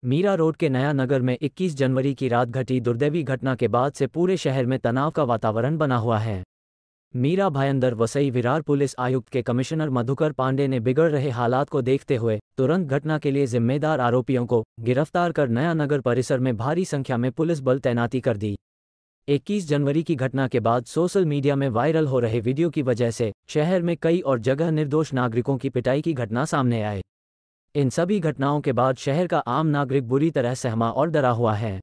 Mira road के नया नगर में 21 January की रात घटी दुर्दैवी घटना के बाद से पूरे शहर में तनाव का वातावरण बना हुआ है। मीरा भायंदर वसई विरार पुलिस आयुक्त के कमिश्नर मधुकर पांडे ने बिगड़ रहे हालात को देखते हुए तुरंत घटना के लिए जिम्मेदार आरोपियों को गिरफ्तार कर नया नगर परिसर में भारी संख्या में पुलिस बल तैनाती कर दी। 21 जनवरी की घटना के बाद सोशल मीडिया में वायरल हो रहे वीडियो की वजह से शहर में कई और जगह निर्दोष नागरिकों की पिटाई की घटना सामने आए। इन सभी घटनाओं के बाद शहर का आम नागरिक बुरी तरह सहमा और डरा हुआ है।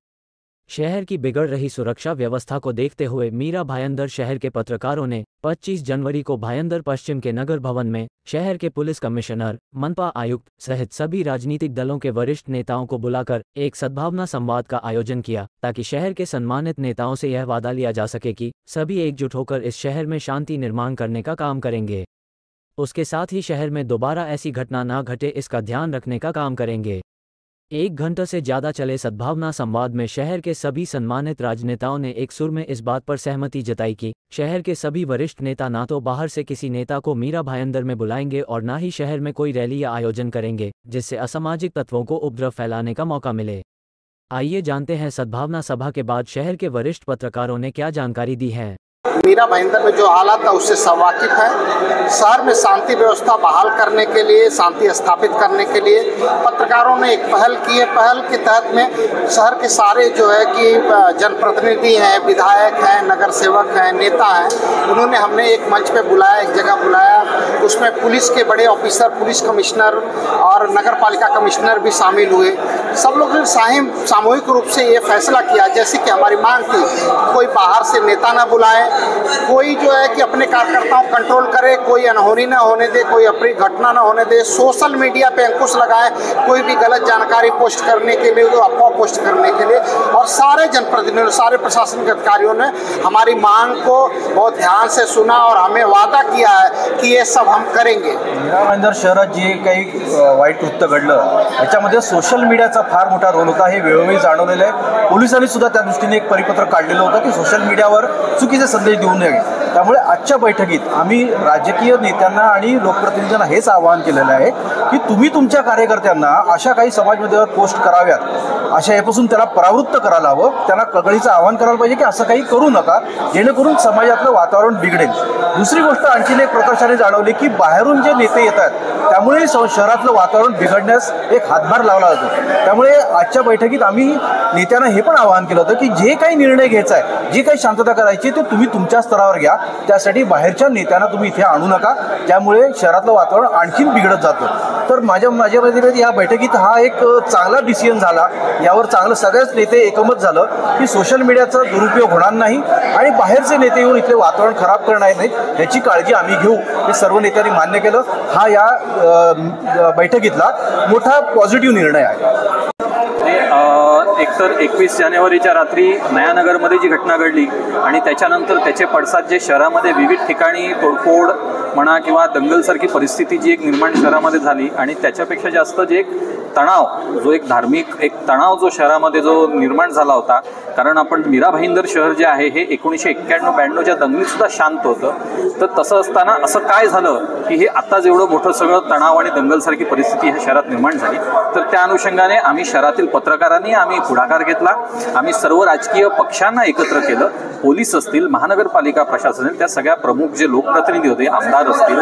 शहर की बिगड़ रही सुरक्षा व्यवस्था को देखते हुए मीरा भायंदर शहर के पत्रकारों ने 25 जनवरी को भायंदर पश्चिम के नगर भवन में शहर के पुलिस कमिश्नर, मनपा आयुक्त सहित सभी राजनीतिक दलों के वरिष्ठ नेताओं को बुलाकर एक सद्भावना संवाद का आयोजन किया, ताकि शहर के सम्मानित नेताओं से यह वादा लिया जा सके कि सभी एकजुट होकर इस शहर में शांति निर्माण करने का काम करेंगे। उसके साथ ही शहर में दोबारा ऐसी घटना ना घटे इसका ध्यान रखने का काम करेंगे। 1 घंटे से ज़्यादा चले सद्भावना संवाद में शहर के सभी सम्मानित राजनेताओं ने एक सुर में इस बात पर सहमति जताई कि शहर के सभी वरिष्ठ नेता ना तो बाहर से किसी नेता को मीरा भायंदर में बुलाएंगे और ना ही शहर में कोई रैली या आयोजन करेंगे जिससे असामाजिक तत्वों को उपद्रव फैलाने का मौका मिले। आइए जानते हैं सद्भावना सभा के बाद शहर के वरिष्ठ पत्रकारों ने क्या जानकारी दी है। मीरा भायंदर में जो हालात था उससे सब वाकिफ है। शहर में शांति व्यवस्था बहाल करने के लिए, शांति स्थापित करने के लिए पत्रकारों ने एक पहल की है। पहल के तहत में शहर के सारे जो है कि जनप्रतिनिधि हैं, विधायक हैं, नगर सेवक हैं, नेता हैं, उन्होंने हमने एक मंच पे बुलाया, एक जगह बुलाया। उसमें पुलिस के बड़े ऑफिसर, पुलिस कमिश्नर और नगर पालिका कमिश्नर भी शामिल हुए। सब लोगों ने सामूहिक रूप से ये फैसला किया, जैसे कि हमारी मांग थी, कोई बाहर से नेता ना बुलाए, कोई जो है कि अपने कार्यकर्ताओं को कंट्रोल करे, कोई अनहोनी ना होने दे, कोई अप्रिय घटना ना होने दे, सोशल मीडिया पे अंकुश लगाए कोई भी गलत जानकारी पोस्ट करने के लिए, तो अफवाह पोस्ट करने के लिए। और सारे जनप्रतिनिधियों, सारे प्रशासनिक अधिकारियों ने हमारी मांग को बहुत ध्यान से सुना और हमें वादा किया है कि ये सब हम करेंगे। मीरा भायंदर शहरात जे काही वाईट कृत्य घडलं याच्यामध्ये सोशल मीडियाचा फार मोठा रोल होता, हे वेळोवेळी जाणवलेलं आहे। पोलिसांनी सुद्धा त्या दृष्टीने एक परिपत्रक काढलेलं होतं की सोशल मीडियावर चुकीचे संदेश देऊ नये। त्यामुळे आजच्या बैठकीत आम्ही राजकीय नेत्यांना आणि लोकप्रतिनिधींना हेच आवाहन केलेलं आहे की तुम्ही तुमच्या कार्यकर्त्यांना अशा काही समाज माध्यमावर पोस्ट कराव्यात, अशा यापासून त्याला परावृत्त करायला हवं, त्यांना कळकळीचं आवाहन करायला पाहिजे की असं काही करू नका, जेणेकरून समाजातलं वातावरण बिघडेल। दुसरी गोष्ट आणखीन एक प्रकर्षाने जाणवली की बाहेरून जे नेते येतात त्यामुळे शहरातलं वातावरण बिघडण्यास एक हातभार लावला जातो। त्यामुळे आजच्या बैठकीत आम्ही नेत्यांना हे पण आवाहन केलं होतं की जे काही निर्णय घ्यायचा आहे, जी काही शांतता करायची ते तुम्ही तुमच्या स्तरावर घ्या, त्यासाठी बाहेरच्या नेत्यांना तुम्ही इथे आणू नका, त्यामुळे शहरातलं वातावरण आणखीन बिघडत जातं। तर माझ्या मते या बैठकीत हा एक चांगला डिसिजन झाला, यावर चांगलं सगळेच नेते एकमत झालं की सोशल मीडियाचा दुरुपयोग होणार नाही आणि बाहेरचे नेते येऊन इथले वातावरण खराब करणार नाहीत याची काळजी आम्ही घेऊ, हे सर्व नेत्यांनी मान्य केलं। हा या बैठकीतला मोठा पॉझिटिव्ह निर्णय आहे। एकतर 21 जानेवारीच्या रात्री नयानगरमध्ये जी घटना घडली आणि त्याच्यानंतर त्याचे पडसाद जे शहरामध्ये विविध ठिकाणी तोडफोड म्हणा किंवा दंगलसारखी परिस्थिती जी एक निर्माण शहरामध्ये झाली आणि त्याच्यापेक्षा जास्त जे एक तणाव, जो एक धार्मिक एक तणाव जो शहरामध्ये जो निर्माण झाला होता, कारण आपण मीरा भाईंदर शहर जे आहे हे 1991-92च्या दंगलीतसुद्धा शांत होतं। तर तसं असताना असं काय झालं की हे आत्ताच एवढं मोठं सगळं तणाव आणि दंगलसारखी परिस्थिती ह्या शहरात निर्माण झाली। तर त्या अनुषंगाने आम्ही शहरातील पत्रकारांनी आम्ही पुढाकार घेतला, आम्ही सर्व राजकीय पक्षांना एकत्र केलं, पोलीस असतील, महानगरपालिका प्रशासन असतील, त्या सगळ्या प्रमुख जे लोकप्रतिनिधी होते, आमदार असतील,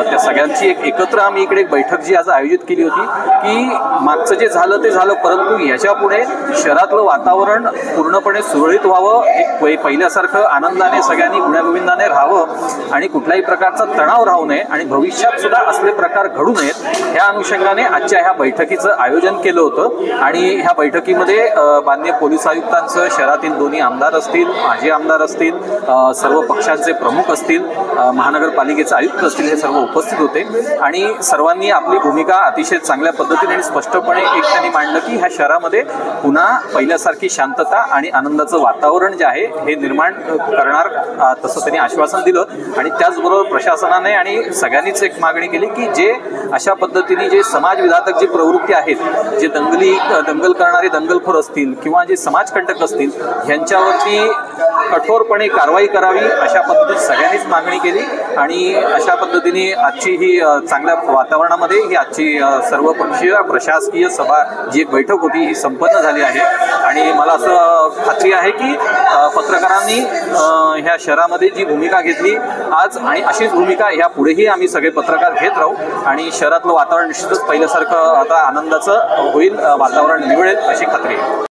त्या सगळ्यांची एकत्र आम्ही इकडे एक बैठक जी आज आयोजित केली होती की मागचं जे झालं ते झालं, परंतु याच्यापुढे शहरातलं वातावरण पूर्णपणे सुरळीत व्हावं, एक पहिल्यासारखं आनंदाने सगळ्यांनी गुण्यागोविंदाने राहावं आणि कुठल्याही प्रकारचा तणाव राहू नये आणि भविष्यात सुद्धा असले प्रकार घडू नयेत, ह्या अनुषंगाने आजच्या ह्या बैठकीचं आयोजन केलं होतं। आणि ह्या बैठकीमध्ये माननीय पोलीस आयुक्तांचं, शहरातील दोन्ही आमदार असतील, माजी आमदार असतील, सर्व पक्षांचे प्रमुख असतील, महानगरपालिकेचे आयुक्त असतील, हे सर्व उपस्थित होते आणि सर्वांनी आपली भूमिका अतिशय चांगल्या पद्धतीने आणि स्पष्टपणे एक त्यांनी मांडलं की ह्या शहरामध्ये पुन्हा पहिल्यासारखी शांतता आणि आनंदाचं वातावरण जे आहे हे निर्माण करणार, तसं त्यांनी आश्वासन दिलं। आणि त्याचबरोबर प्रशासनाने आणि सगळ्यांनीच एक मागणी केली की जे अशा पद्धतीने जे समाजविघातक जी प्रवृत्ती आहेत, जे दंगल करणारे दंगलखोर असतील किंवा जे समाजकंटक असतील, ह्यांच्यावरती कठोरपणे कारवाई करावी अशा पद्धतीने सगळ्यांनीच मागणी केली आणि अशा पद्धतीने आजची ही चांगल्या वातावरणामध्ये ही आजची सर्वपक्षीय प्रशासकीय सभा जी एक बैठक होती ही संपन्न झाली आहे आणि मला असं खात्री आहे की पत्रकारांनी ह्या शहरामध्ये जी भूमिका घेतली आज आणि अशीच भूमिका ह्या पुढेही आम्ही सगळे पत्रकार घेत राहू आणि शहरातलं वातावरण निश्चितच पहिल्यासारखं आता आनंदाचं होईल, वातावरण निवळेल अशी खात्री आहे.